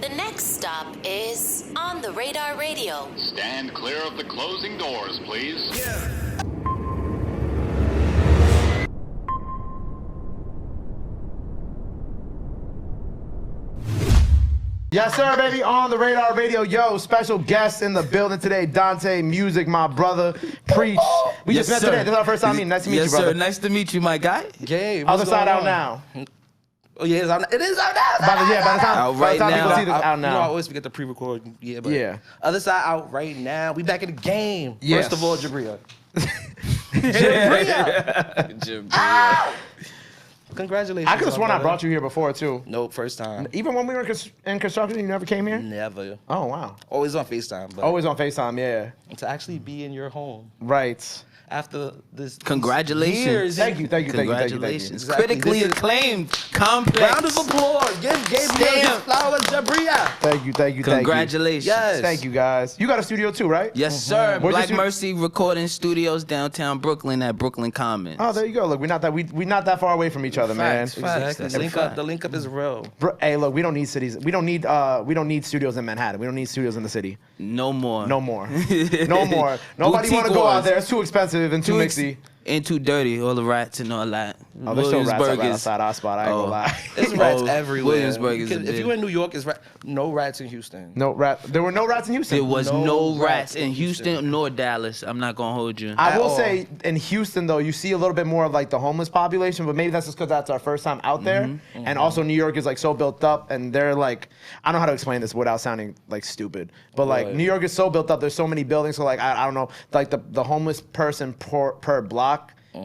The next stop is On the Radar Radio. Stand clear of the closing doors, please. Yes, sir, baby. On the Radar Radio. Yo, special guest in the building today, Dante Music, my brother. Preach. We just met today. This is our first time meeting. Nice to meet you, brother. Yes, sir. Nice to meet you, my guy. Gabe, Otherside out now. Oh, yeah, it is out now. By the time, Out by the right time now. people see this, out You know, I now. always forget to pre-record. Yeah, but Yeah. Other side out right now. We back in the game. Yes. First of all, Jabria. Congratulations. I could have my sworn I brother. brought you here before, too. Nope, first time. Even when we were in construction, you never came here? Never. Oh, wow. Always on FaceTime. But Always on FaceTime, yeah. to actually be in your home Right. after this. Congratulations. Years. Thank you. Congratulations. Exactly. Critically This is- acclaimed. Complex. Round of applause. Give Gabe Stamp. flowers, Jabria. Thank you. Congratulations. Yes. Thank you, guys. You got a studio, too, right? Yes, sir. Where'd you Black shoot- Mercy Recording Studios, downtown Brooklyn at Brooklyn Commons. Oh, there you go. Look, we're not that far away from each other, man. Facts. Exactly. That's a fact. The link up is real. Hey, look, we don't need cities. We don't need studios in Manhattan. We don't need studios in the city. No more. No more. No more. Nobody Boutique want to go out wars. there. It's too expensive and too mixy. And too dirty. All the rats and all that. Oh, there's still rats Williamsburg right is- outside our spot. I ain't gonna lie. There's rats Oh, everywhere. Williamsburg is a If bit- you're in New York, it's no rats in Houston. No rat. There were no rats in Houston. There was No no rats rats in in Houston nor Dallas. I'm not gonna hold you. I will all. say in Houston though, you see a little bit more of like the homeless population, but maybe that's just because that's our first time out there. And also New York is like so built up, and they're like, I don't know how to explain this without sounding like stupid, but like Right. New York is so built up. There's so many buildings, so like I don't know, like the homeless person per block.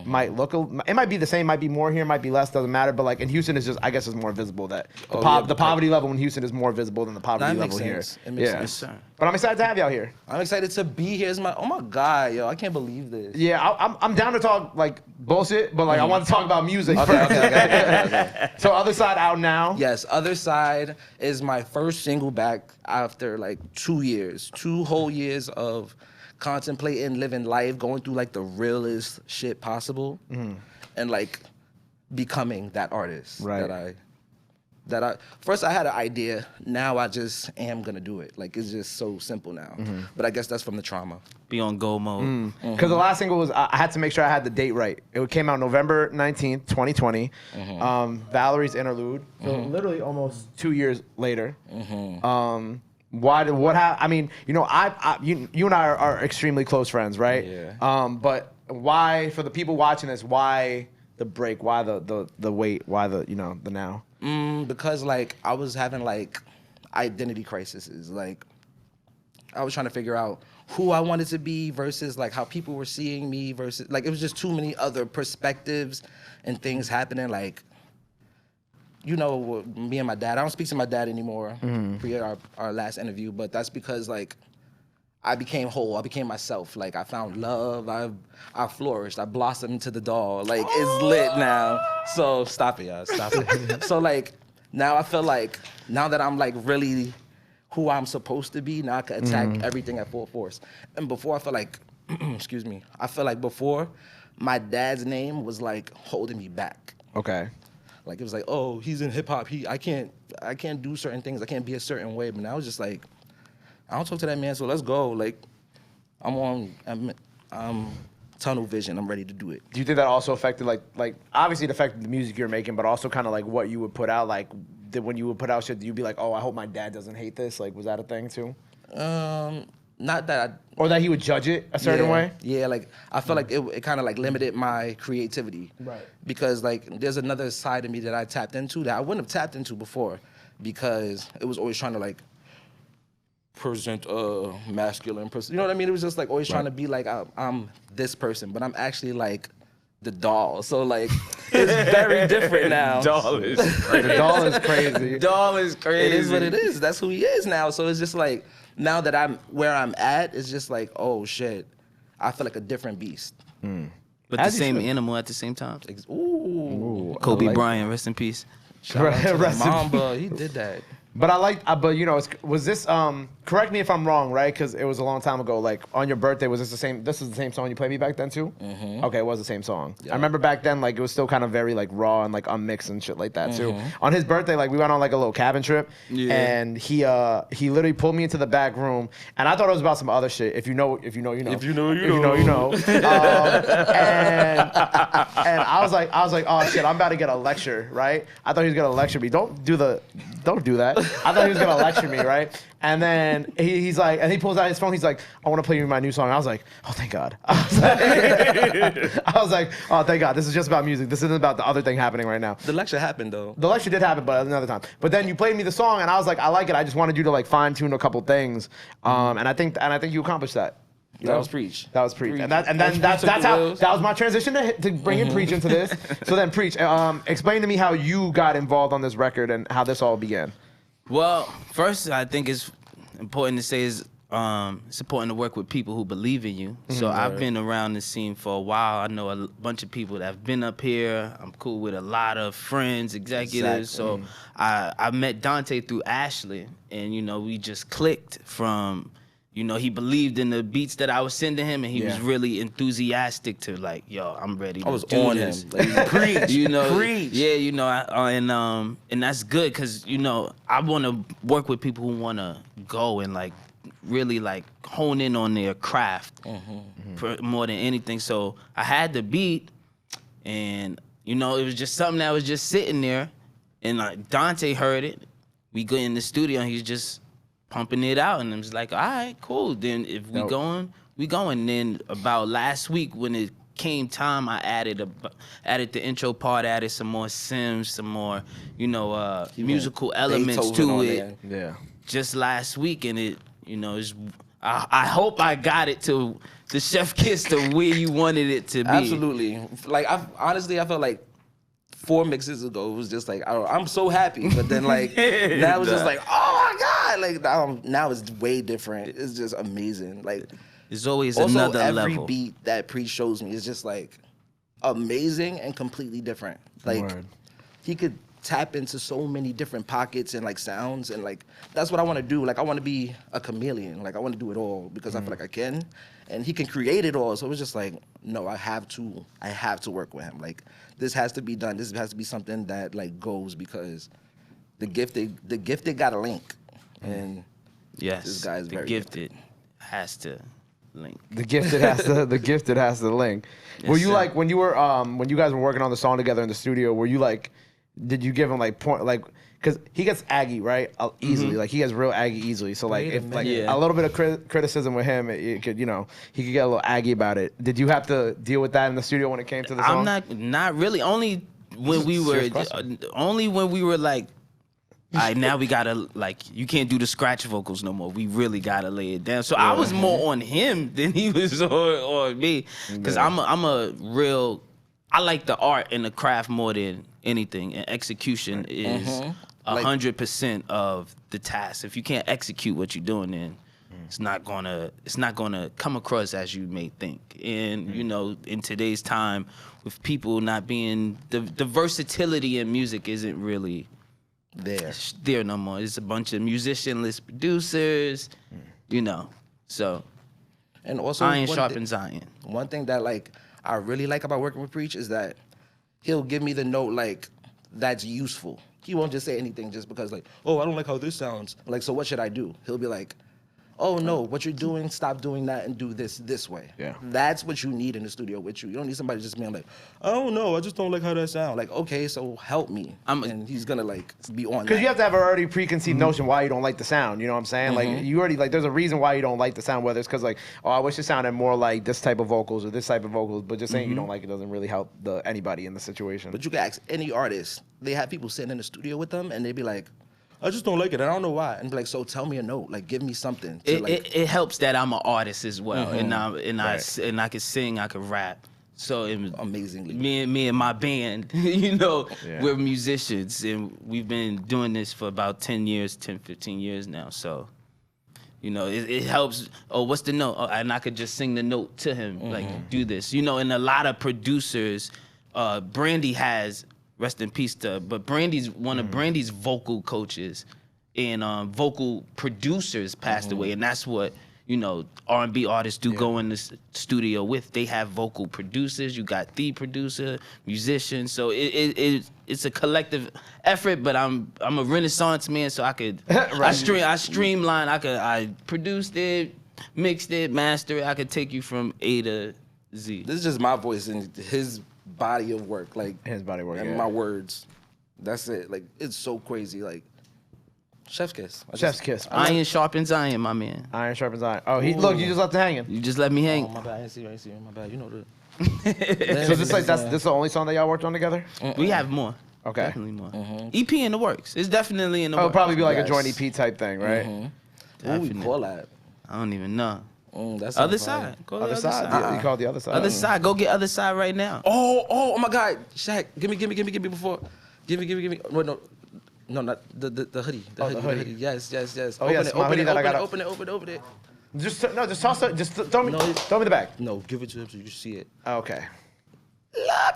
Might look, it might be the same, might be more here, might be less, doesn't matter. But like in Houston, it's just, I guess it's more visible that the poverty level in Houston is more visible than the poverty That level makes here. sense. It makes Yeah. sense. But I'm excited to have y'all here. I'm excited to be here. Oh my God, yo, I can't believe this. Yeah, I'm down to talk like bullshit, but like I want to talk about music first. Okay. So Other Side out now. Yes, Other Side is my first single back after like 2 whole years of contemplating living life, going through like the realest shit possible, and like becoming that artist Right. that I first I had an idea, now I just am gonna do it. Like it's just so simple now. But I guess that's from the trauma. Be on go mode. Because the last single was, I had to make sure I had the date right. It came out November 19th, 2020. Valerie's Interlude. So literally almost 2 years later. I mean, you know, you and I are extremely close friends, right? Yeah. But why, for the people watching this, why the break? Why the wait? Why the now? Because like I was having like identity crises. Like I was trying to figure out who I wanted to be versus like how people were seeing me versus like it was just too many other perspectives and things happening. Like, you know, me and my dad, I don't speak to my dad anymore pre our last interview, but that's because like I became whole. I became myself. Like I found love. I flourished. I blossomed into the doll. Like it's lit now. So stop it, y'all. Stop it. So like now I feel like now that I'm like really who I'm supposed to be, now I can attack everything at full force. And before I felt like, excuse me, I felt like before my dad's name was like holding me back. Okay. Like it was like, oh, he's in hip hop. I can't do certain things. I can't be a certain way. But now it's just like, I don't talk to that man, so let's go. Like, I'm tunnel vision. I'm ready to do it. Do you think that also affected like obviously it affected the music you're making, but also kind of like what you would put out? Like when you would put out shit, you'd be like, oh, I hope my dad doesn't hate this. Like, was that a thing too? Not that Or that he would judge it a certain way? Yeah, like I feel like it kind of like limited my creativity. Right. Because like there's another side of me that I tapped into that I wouldn't have tapped into before, because it was always trying to like present a masculine person. You know what I mean? It was just like always trying to be like I'm this person, but I'm actually like the doll. So like it's very different now. Doll is The doll is crazy. Doll is crazy. It is what it is. That's who he is now. So it's just like now that I'm where I'm at, it's just like, oh shit, I feel like a different beast. But As the you same should. animal at the same time. Ooh. Kobe I like Bryant, rest in peace. Shout out to Rest in Mamba. He did that. But but you know, was this, correct me if I'm wrong, right? Because it was a long time ago. Like, on your birthday, was this this is the same song you played me back then, too? Mm-hmm. Okay, it was the same song. Yeah. I remember back then, like, it was still kind of very, like, raw and, like, unmixed and shit like that, too. On his birthday, like, we went on, like, a little cabin trip, and he literally pulled me into the back room, and I thought it was about some other shit. If you know, you know. If you know, you know. And I was like, oh, shit, I'm about to get a lecture, right? I thought he was going to lecture me. Don't do that. I thought he was gonna lecture me, right? And then he's like, and he pulls out his phone. He's like, I want to play you my new song. I was like, oh, thank God. I was like, oh, thank God. This is just about music. This isn't about the other thing happening right now. The lecture happened though. The lecture did happen, but another time. But then you played me the song, and I was like, I like it. I just wanted you to like fine tune a couple things, and I think you accomplished that. That was Preach. That was Preach. And that's how that was my transition to bring in Preach into this. So then Preach, explain to me how you got involved on this record and how this all began. Well, first I think it's important to say it's important to work with people who believe in you. So I've been around the scene for a while. I know a bunch of people that have been up here. I'm cool with a lot of friends, executives. So I met Dante through Ashley, and you know, we just clicked from. You know, he believed in the beats that I was sending him, and he was really enthusiastic to like, yo, I'm ready to do this. Like, preach, you know, preach. Yeah, you know, and that's good because you know I want to work with people who want to go and like really like hone in on their craft more than anything. So I had the beat, and you know, it was just something that was just sitting there, and like Dante heard it. We go in the studio, and he's just pumping it out, and I'm just like, all right, cool. Then if we going, we going. Then about last week when it came time, I added the intro part, added some more Sims, some more, you know, musical elements to it. Yeah. Just last week, and it, you know, I hope I got it to the Chef Kiss to where you wanted it to be. Absolutely. Like honestly, I felt like 4 mixes ago, it was just like, I'm so happy. But then like, now it's just like, oh my God. Like now it's way different. It's just amazing. Like, there's always also, another level. every beat that Preach shows me is just like amazing and completely different. Like, he could tap into so many different pockets and like sounds, and like, that's what I want to do. Like, I want to be a chameleon. Like, I want to do it all because I feel like I can. And he can create it all. So it was just like, no, I have to work with him. Like, this has to be done. This has to be something that like goes, because the gifted got a link. And yes, this guy's very gifted has to link. The gifted has to link. Yes, were you sir. like when you guys were working on the song together in the studio? Were you like, did you give him like point like? Because he gets aggy, right? Easily. Like, he gets real aggy easily. So, like, if like a little bit of criticism with him, it could, you know, he could get a little aggy about it. Did you have to deal with that in the studio when it came to the song? Not really. Only when we were like, all right, now we gotta, like, you can't do the scratch vocals no more. We really gotta lay it down. So I was more on him than he was on me. Because I like the art and the craft more than anything. And execution is 100% of the task. If you can't execute what you're doing, then it's not gonna come across as you may think. And you know, in today's time, with people not being the versatility in music isn't really there no more. It's a bunch of musicianless producers, you know. So, and also iron sharpens iron. One thing that like I really like about working with Preach is that he'll give me the note like that's useful. He won't just say anything just because like, oh, I don't like how this sounds. Like, so what should I do? He'll be like, oh no, what you're doing, stop doing that and do this way. Yeah. That's what you need in the studio with you. You don't need somebody just being like, I don't know, I just don't like how that sounds. Like, okay, so help me. And he's gonna like be on that. Because you have to have an already preconceived notion why you don't like the sound, you know what I'm saying? Like, you already, like, there's a reason why you don't like the sound, whether it's because like, oh, I wish it sounded more like this type of vocals or this type of vocals, but just saying you don't like it doesn't really help anybody in the situation. But you can ask any artist, they have people sitting in the studio with them and they be like, I just don't like it. I don't know why. And be like, so tell me a note. Like, give me something. It helps that I'm an artist as well, and I can sing, I can rap. So it was amazingly. Me and my band, you know, we're musicians, and we've been doing this for about 10, 15 years now. So, you know, it helps. Oh, what's the note? Oh, and I could just sing the note to him, like, do this. You know, and a lot of producers, Brandy has. Rest in peace but Brandy's one of Brandy's vocal coaches and vocal producers passed away, and that's what R&B artists do go in the studio with. They have vocal producers. You got the producer, musicians. So it's a collective effort. But I'm a Renaissance man, so I could I streamline. I produced it, mixed it, mastered it. I could take you from A to Z. This is just my voice and his body of work, like His body of work, and yeah. my words. That's it. Like it's so crazy. Like chef's kiss. Chef's kiss. Iron sharpens iron, my man. Iron sharpens iron. Oh, look, you just left it hanging. You just let me hang. Oh my bad. I didn't see you. My bad. You know the. So this is the only song that y'all worked on together? We have more. Okay. Definitely more. EP in the works. It's definitely in the Oh, works. it'll probably be like a Yes. joint EP type thing, right? Ooh, Definitely. collab. I don't even know. That's Other so fire. side. Go to Other the side. You call it the other side. Other side. Go get other side right now. Oh my God, Shaq, give me before. Give me. Wait, no, not the hoodie. The hoodie. Yes. Oh, yes, my hoodie that I got up. Open it. Just toss it. Just throw me the bag. No, give it to him so you can see it. Okay.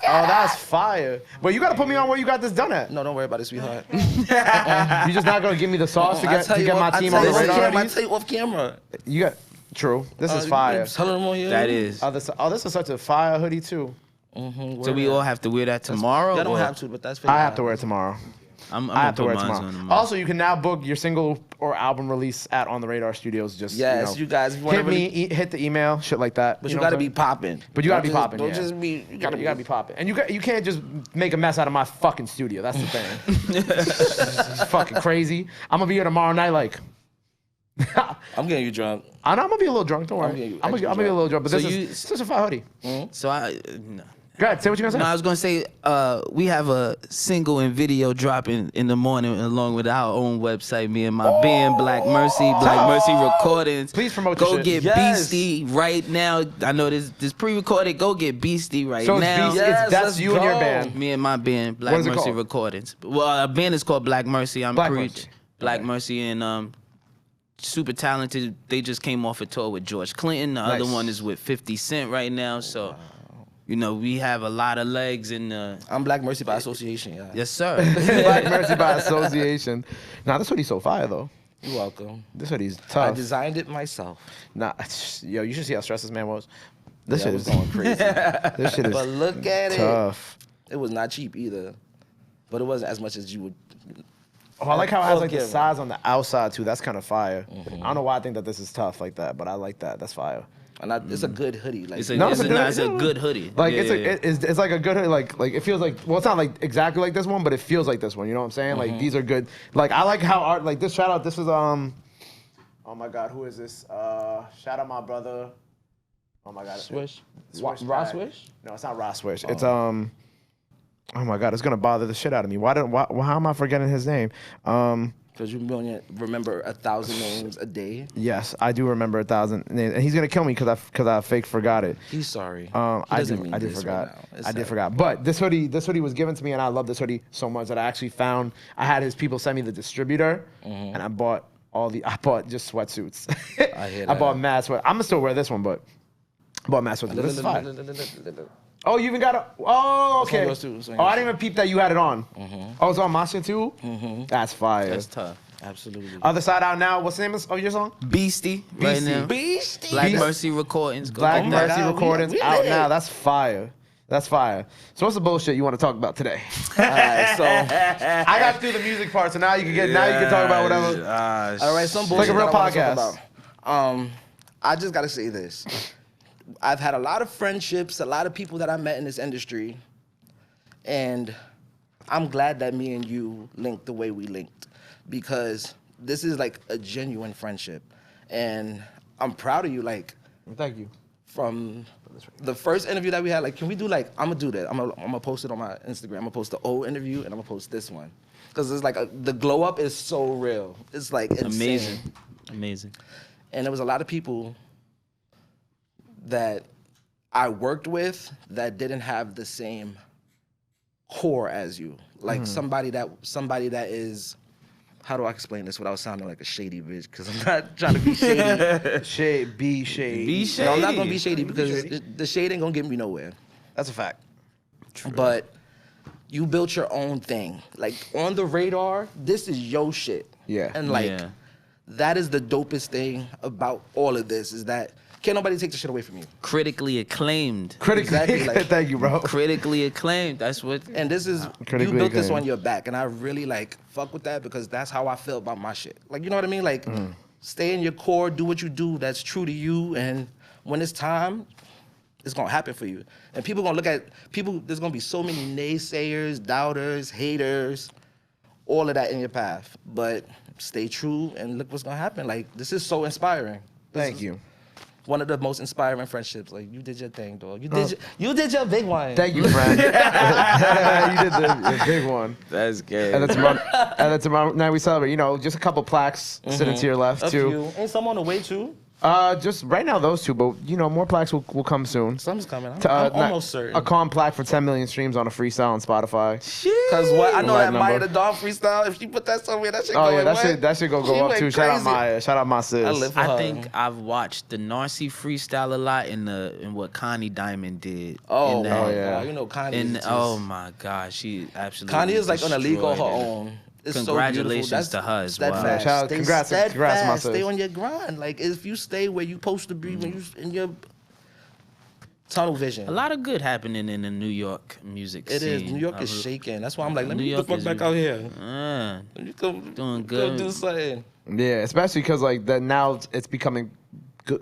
That's fire. But you gotta put me on where you got this done at. No, don't worry about it, sweetheart. You just not gonna give me the sauce to get my team on the radar. radar. I tell you off camera. You got true. This is fire. Telling them on here. That is. This is such a fire hoodie too. So we all have to wear that tomorrow? I don't or- have to, but that's. I have to wear it tomorrow. I'm I have to wear it mine tomorrow. on tomorrow. Also, you can now book your single or album release at On the Radar Studios. Just Yes, you guys, if you hit wanna me, hit the email, shit like that. But you know gotta what I'm be saying? popping. But you gotta be popping. Don't Yeah. just be. You gotta be popping, and you can't just make a mess out of my fucking studio. That's the thing. It's fucking crazy. I'm gonna be here tomorrow night, like. I'm getting you drunk. I know I'm gonna be a little drunk. Don't worry. getting you I'm gonna extra be a little drunk. But So this you- is such a fire hoodie. So no. Go ahead. Say what you gonna say. No, I was gonna say we have a single and video dropping in the morning along with our own website. Me and my band Black Mercy Recordings. Please promote your Go shit. get Yes. Beastie right now. I know this pre-recorded. Go get Beastie right So it's now. Beastie- Yes, that's let's you and your go. band. Me and my band, Black What is it Mercy called? Recordings. Well, our band is called Black Mercy. I'm Black Preach. Mercy. Black Okay. Mercy and super talented. They just came off a tour with George Clinton. The other Nice. one is with 50 Cent right now. So, we have a lot of legs in the. I'm Black Mercy by association. Yeah. Yes, sir. Black Mercy by association. Nah, this hoodie's so fire though. You're welcome. This hoodie's I tough. designed it myself. Nah, yo, you should see how stressed this man was. This Yeah, shit I is was going crazy. This shit is But look at it. tough. It was not cheap either, but it wasn't as much as you would. Oh, I like how it has like the Okay. size on the outside too. That's kind of fire. I don't know why I think that this is tough like that, but I like that. That's fire. And it's a good hoodie. Like It's a, No, it's it's a, a good- it's a good hoodie. Like Yeah, it's yeah. it's like a good hoodie. Like it feels like, well, it's not like exactly like this one, but it feels like this one. You know what I'm saying? Like these are good. Like I like how art. Like this shout out. This is oh my God, who is this? Shout out my brother. Oh my God. Swish. Swish Raw Tag. Swish? No, it's not Raw Swish. It's oh my God, it's gonna bother the shit out of me. Why how am I forgetting his name? Because you remember 1,000 names a day. Yes, I do remember 1,000 names, and he's gonna kill me because I fake forgot it. He's sorry. I doesn't mean did this forgot. right now. It's I did sad. forgot. But this hoodie was given to me, and I love this hoodie so much that I actually found. I had his people send me the distributor, and I bought just sweatsuits. I hear I bought that. mad sweat. I'm gonna still wear this one, but I bought mad sweatsuits. This is fine. Oh, you even got a. Oh, okay. yours too. It's on Oh, I yours didn't even peep that you had it on. Oh, it's on my shit too. That's fire. That's tough. Absolutely. Other side out now. What's the name of your song? Beastie right Beastie. now. Beastie. Black Beastie. Mercy Recordings. Go Black get that. Mercy God, Recordings we out lit. now. That's fire. That's fire. So what's the bullshit you want to talk about today? All right, so I got through the music part, so now you can talk about whatever. all right, some like bullshit a real that I wanna talk podcast. about. I just gotta say this. I've had a lot of friendships, a lot of people that I met in this industry, and I'm glad that me and you linked the way we linked, because this is like a genuine friendship, and I'm proud of you. Like Thank you. from the first interview that we had, like, can we do like, I'm gonna do that. I'm gonna post it on my Instagram. I'm gonna post the old interview and I'm gonna post this one. Cause it's like the glow up is so real. It's like insane. Amazing. And there was a lot of people that I worked with that didn't have the same core as you. Like somebody that is, how do I explain this without sounding like a shady bitch? Because I'm not trying to be shady. Shade, be shade. Be shady. No, I'm not gonna be shady because shady. the shade ain't gonna get me nowhere. That's a fact. But you built your own thing. Like on the radar, this is your shit. Yeah. And that is the dopest thing about all of this is that can't nobody take the shit away from you. Critically acclaimed. Exactly, like- Thank you, bro. Critically acclaimed. That's what. And this is you built this on your back, and I really like fuck with that because that's how I feel about my shit. Like you know what I mean? Like stay in your core, do what you do that's true to you, and when it's time, it's gonna happen for you. And people gonna look at people. There's gonna be so many naysayers, doubters, haters, all of that in your path. But stay true and look what's gonna happen. Like this is so inspiring. Thank you. One of the most inspiring friendships. Like you did your thing, dog. You did your big one. Thank you, friend. You did the big one. That's good. And that's tomorrow night we celebrate. You know, just a couple plaques sitting to your left A too. few. And some on the way too. Just right now those two, but you know more plaques will come soon. Some's coming. I'm almost certain. A calm plaque for 10 million streams on a freestyle on Spotify. Cause what I know Right that Maya number. the Dog freestyle. If she put that somewhere, that shit Oh going yeah, wet. that should go She up went too. Shout out crazy. Maya. Shout out my sis. I live for her. I think I've watched the Narcy freestyle a lot in what Connie Diamond did. Oh, in that, yeah. You know Connie. And is just, oh my God, she absolutely. Connie is like on a league on her destroyed it. own. It's Congratulations so beautiful. to her as well. Steadfast. Shout out- Stay congrats to my steadfast. sis. Stay on your grind. Like if you stay where you supposed to be when you in your tunnel vision. A lot of good happening in the New York music It scene. is. New York is shaking. That's why I'm like, let New me get York the fuck is back out here. Let me go, doing go good. do something. Yeah, especially because like that now it's becoming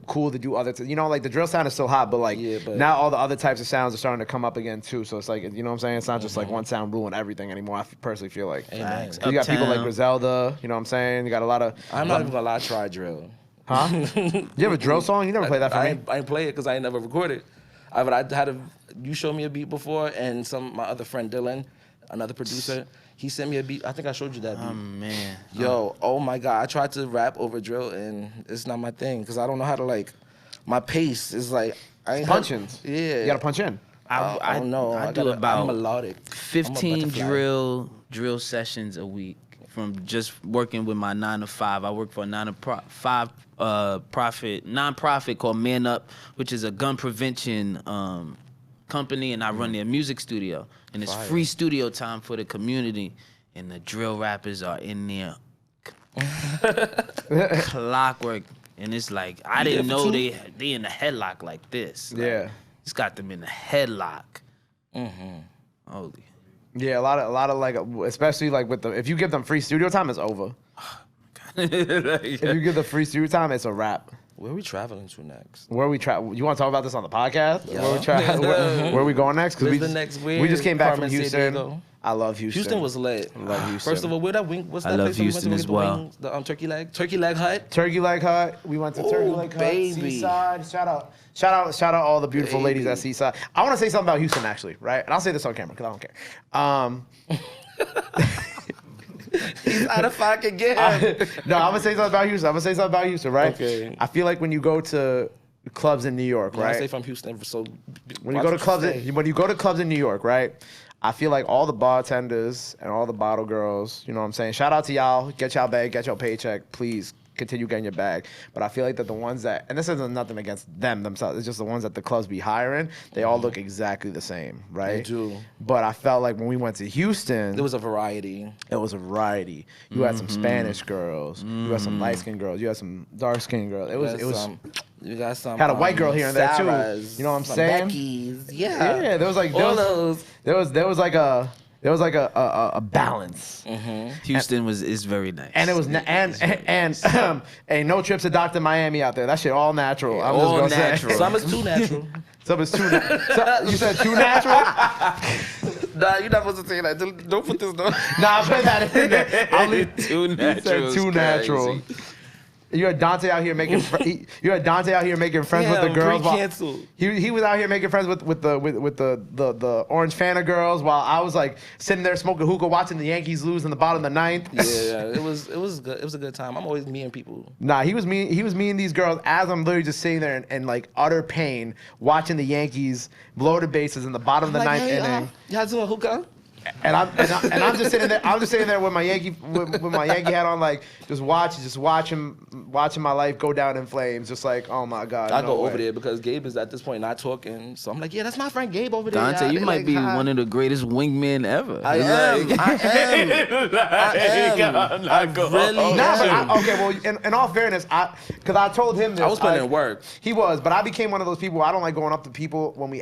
cool to do other. You know, like the drill sound is still hot, but like but- now all the other types of sounds are starting to come up again too. So it's like you know what I'm saying. It's not just like one sound ruling everything anymore. I personally feel like. Amen. 'Cause you got people like Uptown. Griselda. You know what I'm saying. You got a lot of. I'm not even gonna lie, try drill. Huh? You have a drill song? You never played that for me. I ain't play it because I ain't never recorded. I had you showed me a beat before, and my other friend Dylan, another producer, he sent me a beat. I think I showed you that beat. Oh man. Yo, oh my God, I tried to rap over drill, and it's not my thing because I don't know how to like. My pace is like I ain't Punch-ins. Yeah, You gotta punch in. I don't know. I do gotta- about I'm melodic. I'm a 15 butterfly. drill sessions a week from just working with my 9 to 5. I work for a 9 to 5 nonprofit called Man Up, which is a gun prevention company, and I run their music studio. And it's free studio time for the community, and the drill rappers are in there clockwork. And it's like I didn't know they in the headlock like this. Like, Yeah. it's got them in the headlock. Holy. Yeah, a lot of like, especially like with if you give them free studio time, it's over. If you give the free studio time, it's a wrap. Where are we traveling to next? Where we You want to talk about this on the podcast? Yeah. Where we going next? Where's we the next? we just came back Carmen from Houston. Sandiego? I love Houston. Houston was lit. Love Houston. First of all, where that wing? What's I that love place that we went Houston to as get the well. wings? The Turkey Leg Hut. Turkey Leg Hut. We went to Ooh, Turkey Leg Hut. baby. Seaside. Shout out all the beautiful ladies at Seaside. I want to say something about Houston actually, right? And I'll say this on camera because I don't care. He's out of pocket again. No, I'm gonna say something about Houston. Right? Okay. I feel like when you go to clubs in New York, I right? stay from Houston, so When you go to clubs in New York, right? I feel like all the bartenders and all the bottle girls, you know what I'm saying? Shout out to y'all. Get y'all bag, get your paycheck. Please continue getting your bag. But I feel like that the ones that, and this isn't nothing against them themselves, it's just the ones that the clubs be hiring, they all look exactly the same, right? They do. But I felt like when we went to Houston, there was a variety. it was a variety. You had some Spanish girls, you had some light-skinned girls, you had some dark-skinned girls. It was You got some. had a white girl here and there too. Sarahs, You know what I'm some saying? Becky's. Yeah. Yeah, there was like all those. there was like a balance, Houston is very nice. and it was and no trips to Dr. Miami out there. That shit all natural. I'm All just gonna natural. say. Some is too natural. Some is too. You said too natural? Nah, you're not supposed to say that. Don't put this down. Nah, I put that in there. I'll leave. Too You natural. said is too natural. crazy. You had Dante out here making. You had Dante out here making friends with the girls. While, Pre-canceled. he was out here making friends with the Orange Fanta girls, while I was like sitting there smoking hookah, watching the Yankees lose in the bottom of the ninth. Yeah, it was good. It was a good time. I'm always meeting people. Nah, he was meeting these girls as I'm literally just sitting there in like utter pain, watching the Yankees blow the bases in the bottom of the ninth inning. Y'all doing hookah? And I'm just sitting there. I'm just sitting there with my Yankee hat on, like just watching my life go down in flames. Just like, oh my god. I no go way. over there because Gabe is at this point not talking. So I'm like, yeah, that's my friend Gabe over there. Dante, you They might like, be hi. one of the greatest wingmen ever. I am. I really Nah, but am. okay. Well, in all fairness, because I told him this. I was putting in work. He was, but I became one of those people. I don't like going up to people when we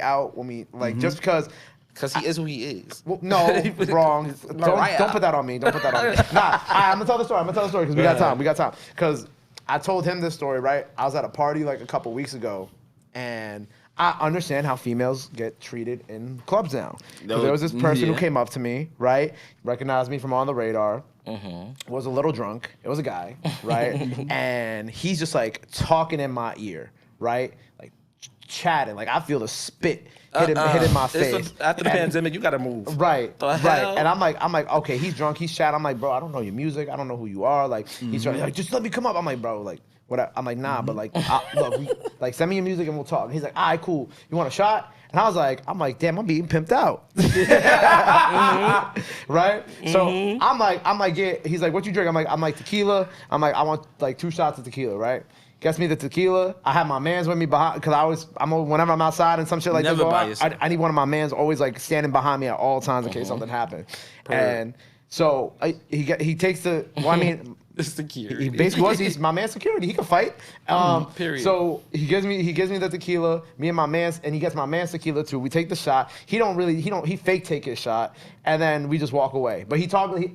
like just because. Because he is who he is. Well, no, wrong. Don't put that on me. Don't put that on me. Nah, I'm gonna tell the story. Because we got time. Because I told him this story, right? I was at a party like a couple weeks ago, and I understand how females get treated in clubs now. So there was this person who came up to me, right? Recognized me from On the Radar. Was a little drunk. It was a guy, right? And he's just like talking in my ear, right? Like chatting. Like I feel the spit hitting my face. After the pandemic, you gotta move. Right. hell? And I'm like, okay, he's drunk, he's chatting. I'm like, bro, I don't know your music. I don't know who you are. Like, he's trying to like, just let me come up. I'm like, bro, like, what? I'm like, nah, but like, look, like, send me your music and we'll talk. And he's like, all right, cool. You want a shot? And I was like, damn, I'm being pimped out. Right? So I'm like, yeah. He's like, what you drink? I'm like, tequila. I'm like, I want like 2 shots of tequila, right? Gets me the tequila. I have my mans with me behind, because whenever I'm outside and some shit like Never this, by yourself. I need one of my mans always like standing behind me at all times in case something happened. And so he takes the, well, I mean, It's security. he basically was. He's my man's security. He can fight. Period. So he gives me the tequila. Me and my man's, and he gets my man's tequila too. We take the shot. He fake take his shot, and then we just walk away. But he talked to me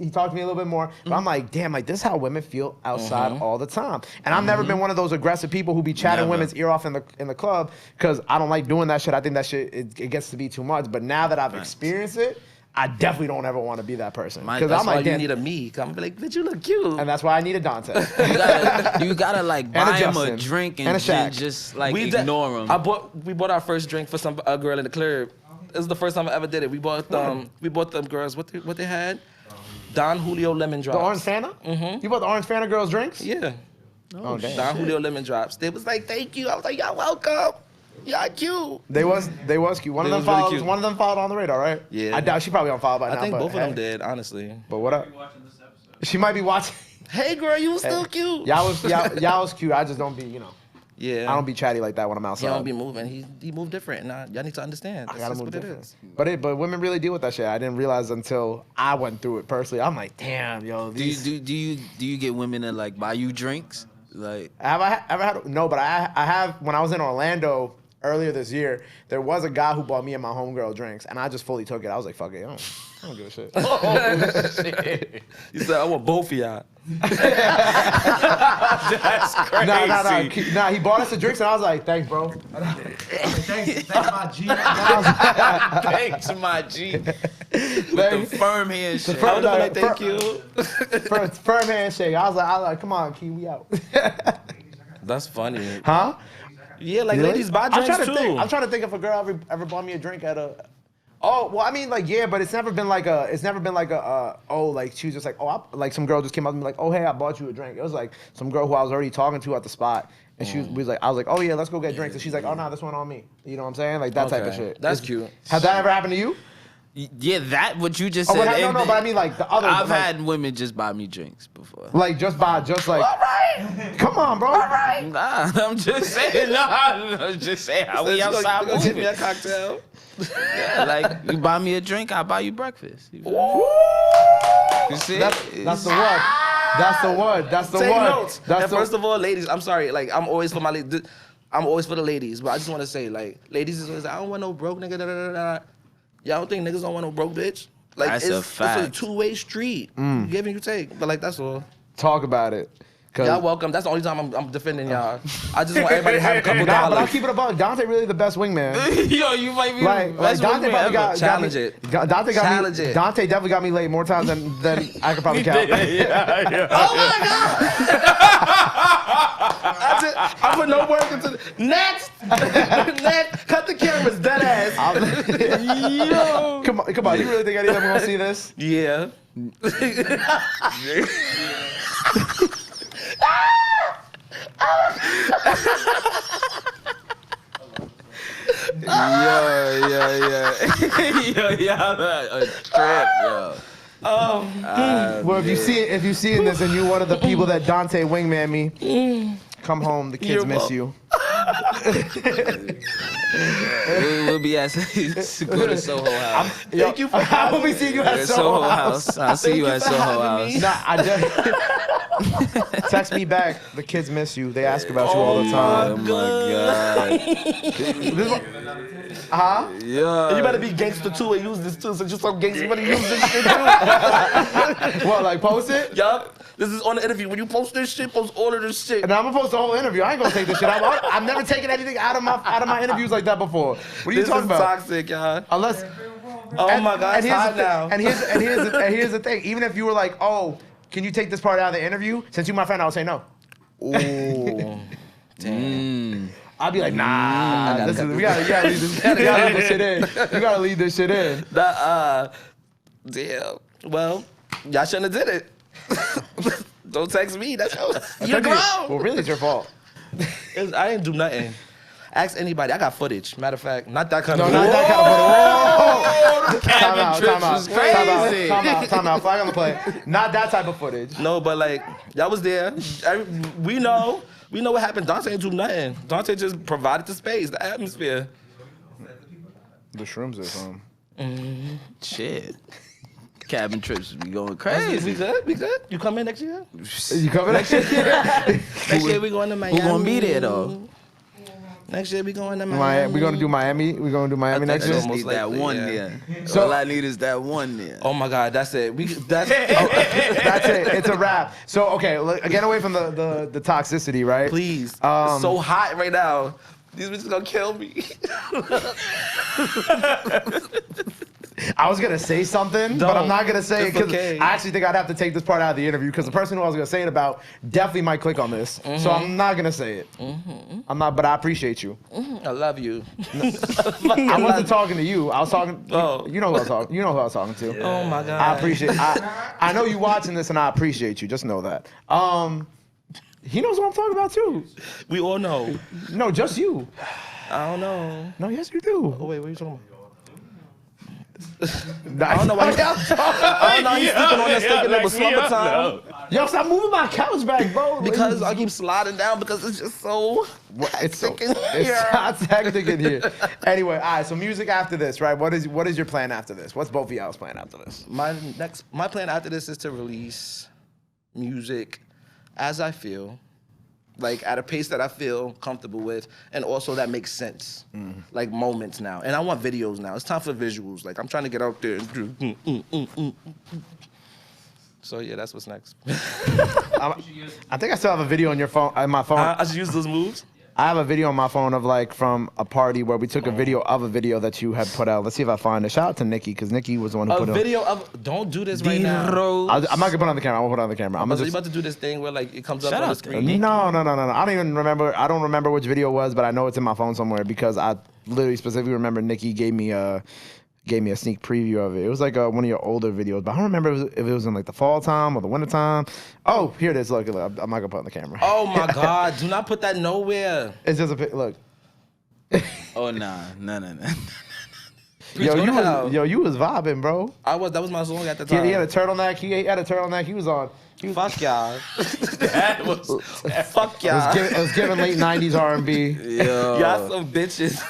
a little bit more. But I'm like, damn, like this is how women feel outside all the time. And I've never been one of those aggressive people who be chatting women's ear off in the club, because I don't like doing that shit. I think that shit it gets to be too much. But now that I've experienced it, I definitely don't ever want to be that person. That's I'm why like, you damn. need a me. Come be like, bitch, you look cute. And that's why I need a Dante. You gotta like And buy a him a Justin. drink And a and Shaq. just like We ignore him. We bought our first drink for a girl in the club. This is the first time I ever did it. We bought them girls what they had. Don Julio lemon drops. The orange Fanta? Mm-hmm. You bought the orange Fanta girls drinks? Yeah. Oh, damn. Don Julio lemon drops. They was like, thank you. I was like, y'all welcome. Y'all cute. They was cute. One of They them was really followed. cute. One of them followed On the Radar, right? Yeah. I doubt she probably on follow by now. I think but both of hey. them did, honestly. But what up? She might be watching. Hey, girl, you still cute. Y'all was cute. I just don't be, Yeah. I don't be chatty like that when I'm outside. He don't be moving. He moved different. Nah, y'all need to understand. I gotta That's move what it different. is. But women really deal with that shit. I didn't realize until I went through it personally. I'm like, damn, yo. Do you get women that like buy you drinks? Like, Have I ever had? No, but I have. When I was in Orlando earlier this year, there was a guy who bought me and my homegirl drinks, and I just fully took it. I was like, fuck it, I don't give a shit. You said, I want both of y'all. that's crazy. Nah, he bought us the drinks, and I was like, thanks, bro. Thanks, my G. Thanks, my G. With the firm handshake. I would have been like, thank you. Firm handshake. I was like, come on, Key, we out. That's funny. Huh? Yeah, like Really? ladies buy drinks too. I'm trying to think if a girl ever bought me a drink at a. Oh well, I mean like yeah, but it's never been like a. Like she was just like like some girl just came up to me like, oh hey, I bought you a drink. It was like some girl who I was already talking to at the spot, and I was like, oh yeah, let's go get drinks, and she's like, oh no, this one on me. You know what I'm saying? Like that type of shit. That's cute. Has that ever happened to you? Yeah, that what you just Oh, said. but but I mean like the other. I've like, had women just buy me drinks before. like just like. All right. Come on, bro. All right. Nah, I'm just saying. I'm just saying how we outside Go get me moving. a cocktail. Yeah, like you buy me a drink, I buy you breakfast. You see? That's the one. That's the one. That's the Take one. notes. That's And first of all, ladies, I'm sorry. Like I'm always for my ladies. I'm always for the ladies, but I just want to say, like, ladies is always like, I don't want no broke nigga. Da, da, da, da. Y'all don't think niggas don't want no broke bitch? Like That's a fact. It's a two-way street. You give and you take. But like that's all. Talk about it. Y'all welcome. That's the only time I'm defending y'all. I just want everybody to have a couple Nah, but I'll dollars. keep it above. Dante really the best wingman. Yo, you might be Like Dante probably got Challenge me, it. Dante got Challenge me. it. Dante definitely got me laid more times than I could probably count. Oh my god! That's it. I put no work into next. Next. Cut the cameras, dead ass. Yo, come on. You really think any of them gonna see this? Yeah. A trip, yo. Well, if you seeing this and you're one of the people that Dante wingman me, come home. The kids miss you. We'll be at go to Soho House. Thank you for having me. I will be seeing you at Soho House. I'll see you at Soho House. Nah, I just text me back. The kids miss you. They ask about you all the time. Oh my god. Huh? Yeah. And you better be gangster too and use this too. Since you're so gangster, you better use this shit too. What, like post it? Yup. This is on the interview. When you post this shit, post all of this shit. And I'm gonna post the whole interview. I ain't gonna take this shit out. I've never taken anything out of my interviews like that before. What are you talking about? Toxic, y'all. Unless. Oh my God, it's hot now. And here's the thing. Even if you were like, oh, can you take this part out of the interview? Since you're my friend, I would say no. Ooh. Damn. I'd be like, nah. We gotta leave this shit in. You gotta leave this shit in. Damn. Well, y'all shouldn't have did it. Don't text me. That's you're grown. Well, really, it's your fault. I didn't do nothing. Ask anybody. I got footage. Matter of fact, not that kind of No, not that kind of footage. Trips is Time out. Flag on the play. Not that type of footage. No, but like, y'all was there. We know what happened. Dante didn't do nothing. Dante just provided the space, the atmosphere. The shrooms are from. Shit. Cabin trips be going crazy. We good? You come in next year? You coming next year? Next year we going to Miami. Who gonna be there though? Next year we going to Miami. We're gonna do Miami. We're gonna do Miami next I year. just need Most that likely, one yeah. there. So- All I need is that one there. Oh my God, that's it. That's it. It's a wrap. So okay, look, get away from the toxicity, right? Please. It's so hot right now. These bitches gonna kill me. I was gonna say something, but I'm not gonna say it It's because okay. I actually think I'd have to take this part out of the interview because the person who I was gonna say it about definitely might click on this. So I'm not gonna say it. I'm not, but I appreciate you. I love you. I wasn't talking to you. I was talking. Oh. You know who I was talking. You know who I was talking to. Oh my God. I appreciate. I know you watching this, and I appreciate you. Just know that. He knows what I'm talking about too. We all know. No, just you. I don't know. No, yes, you do. Oh wait, what are you talking about? I don't know why. I don't know. He's sleeping on this thinking it was slumber time. Yo, stop moving my couch back, bro. Because I keep sliding down because it's just so It's so hectic in here. It's hectic in here. Anyway, all right. So music after this, right? What is your plan after this? What's both of y'all's plan after this? My plan after this is to release music as I feel, like at a pace that I feel comfortable with, and also that makes sense. Like moments now. And I want videos now. It's time for visuals. Like I'm trying to get out there and do. So yeah, that's what's next. I think I still have a video on your phone, on my phone. I should use those moves. I have a video on my phone of like from a party where we took a video of a video that you had put out. Let's see if I find it. Shout out to Nikki because Nikki was the one who A put it. video of. Don't do this right now. I'm not gonna put it on the camera. I won't put it on the camera. I'm So gonna you just. about to do this thing where like it comes up Shout on the out to screen? No. I don't even remember. I don't remember which video it was, but I know it's in my phone somewhere because I literally specifically remember Nikki gave me a sneak preview of it. It was like one of your older videos, but I don't remember if it was in like the fall time or the winter time. Oh, here it is. Look, I'm not gonna put it on the camera. Oh my God! Do not put that nowhere. It's just a look. Oh nah. You was vibing, bro. That was my song at the time. He had a turtleneck. He had a turtleneck. He was on. Fuck y'all. Fuck It y'all. was giving late '90s R&B. Yo. Y'all some bitches.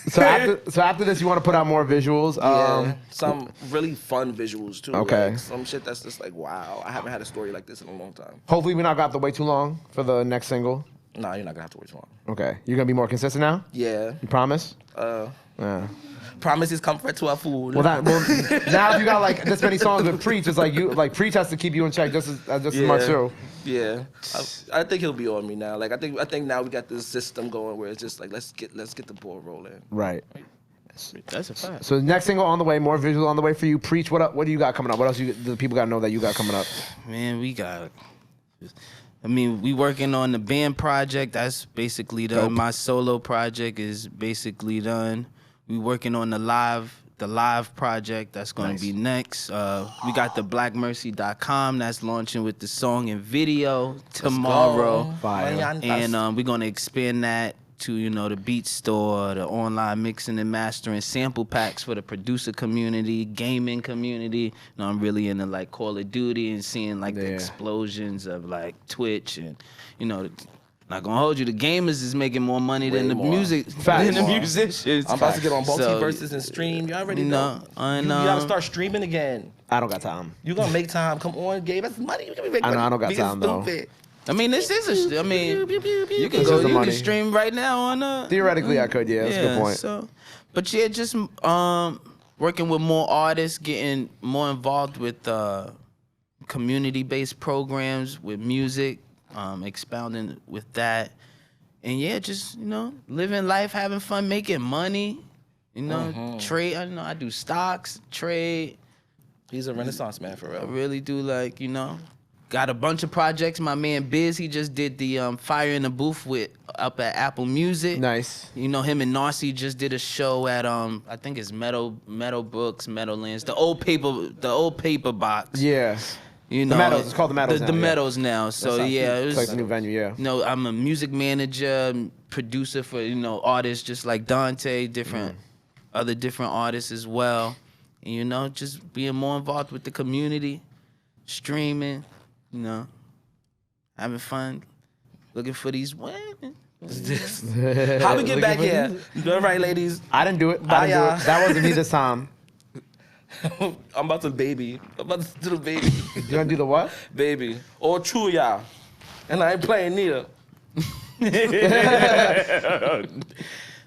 So after this, you want to put out more visuals. Yeah, some really fun visuals too. Okay. Like, some shit that's just like, wow, I haven't had a story like this in a long time. Hopefully, we're not gonna have to wait too long for the next single. Nah, you're not gonna have to wait too long. Okay, you're gonna be more consistent now. Yeah. You promise? Yeah. Promise is comfort to a fool. Well, now if you got like this many songs with Preach, it's like Preach has to keep you in check just as much too. Yeah. I think he'll be on me now. Like I think now we got this system going where it's just like let's get the ball rolling. Right. That's a fact. So the next single on the way, more visual on the way for you. Preach. What do you got coming up? What else do people got to know that you got coming up? Man, we working on the band project. That's basically done. Dope. My solo project is basically done. We working on the live project. That's going to be next. We got the blackmercy.com that's launching with the song and video tomorrow. Fire. And we're going to expand that to, you know, the beat store, the online mixing and mastering, sample packs for the producer community, gaming community. You know, I'm really into like Call of Duty and seeing like the explosions of like Twitch and, you know, not gonna hold you. The gamers is making more money than the music, than the musicians. I'm about to get on multiverses and stream. You already know. I You gotta start streaming again. I don't got time. You gonna make time? Come on, Gabe. That's money. You can make money. I don't got time though. I mean, this is a. I mean, you can This go. is the You money. can stream right now on. Theoretically, I could. Yeah, that's a good point. So, but yeah, just working with more artists, getting more involved with community-based programs with music, expounding with that, and yeah, just you know, living life, having fun, making money. You know, trade. I know I do stocks, trade. He's a Renaissance man for I real. really do like, you know, got a bunch of projects. My man Biz, he just did the Fire in the Booth up at Apple Music. Nice. You know, him and Narcy just did a show at I think it's Meadowbrooks, Meadowlands, the old paper box. Yeah. You know, The Meadows. It's called the Meadows. The Meadows now. So yeah, it It's was like the new venue. Yeah. you know, I'm a music manager, producer for, you know, artists just like Dante, other different artists as well. And, you know, just being more involved with the community, streaming, you know, having fun, looking for these women. How we get back here? All right, ladies. I didn't do it. Bye, y'all. That wasn't me this time. I'm about to baby. I'm about to do the baby. You gonna do the what? Baby. Or true, y'all. And I ain't playing neither.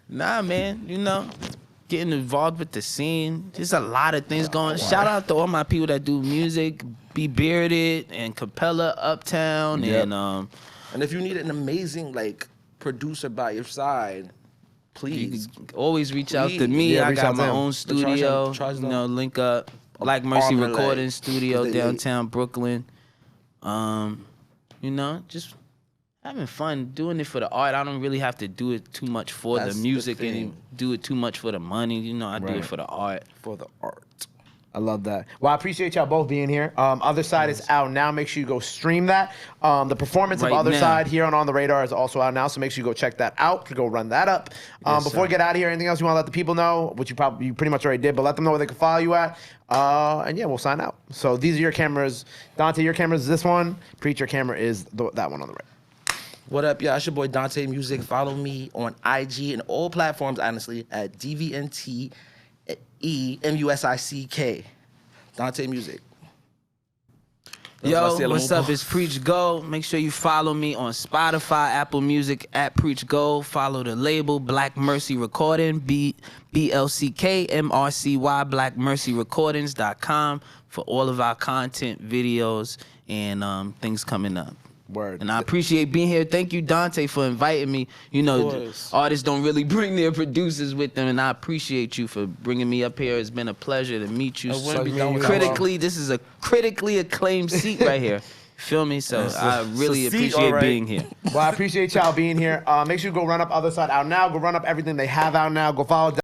Nah, man, you know, getting involved with the scene. There's a lot of things going. Shout out to all my people that do music, Be Bearded and Capella Uptown. Yep. And if you need an amazing like producer by your side, you please. can always reach out to me. Yeah, I reach got out to my him. own studio. charge You know, link up. Black Mercy arm and leg, Recording Studio 'cause they downtown Brooklyn. You know, just having fun doing it for the art. I don't really have to do it too much for That's the the music thing. and do it too much for the money. You know, I do Right. it for the art. For the art. I love that. Well, I appreciate y'all both being here. Other Side is out now. Make sure you go stream that. The performance Right of Other now. Side here on The Radar is also out now, so make sure you go check that out. Go run that up. Before we get out of here, anything else you want to let the people know, which you pretty much already did, but let them know where they can follow you at. And yeah, we'll sign out. So these are your cameras. Dante, your camera is this one. Preach, your camera is that one on the right. What up, y'all? It's your boy Dante Music. Follow me on IG and all platforms, honestly, at DVNTEMUSICK. Dante Music. That's Yo, my what's up? It's Preach Go. Make sure you follow me on Spotify, Apple Music at Preach Go. Follow the label Black Mercy Recording, BLCKMRCY, BlackMercyRecordings.com for all of our content, videos, and things coming up. Word. And I appreciate being here. Thank you, Dante, for inviting me. You know, course. artists don't really bring their producers with them, and I appreciate you for bringing me up here. It's been a pleasure to meet you. I wouldn't be done without This is a critically acclaimed seat right here. Feel me? So I really it's a seat, appreciate alright. being here. Well, I appreciate y'all being here. Make sure you go run up Other Side out now. Go run up everything they have out now. Go follow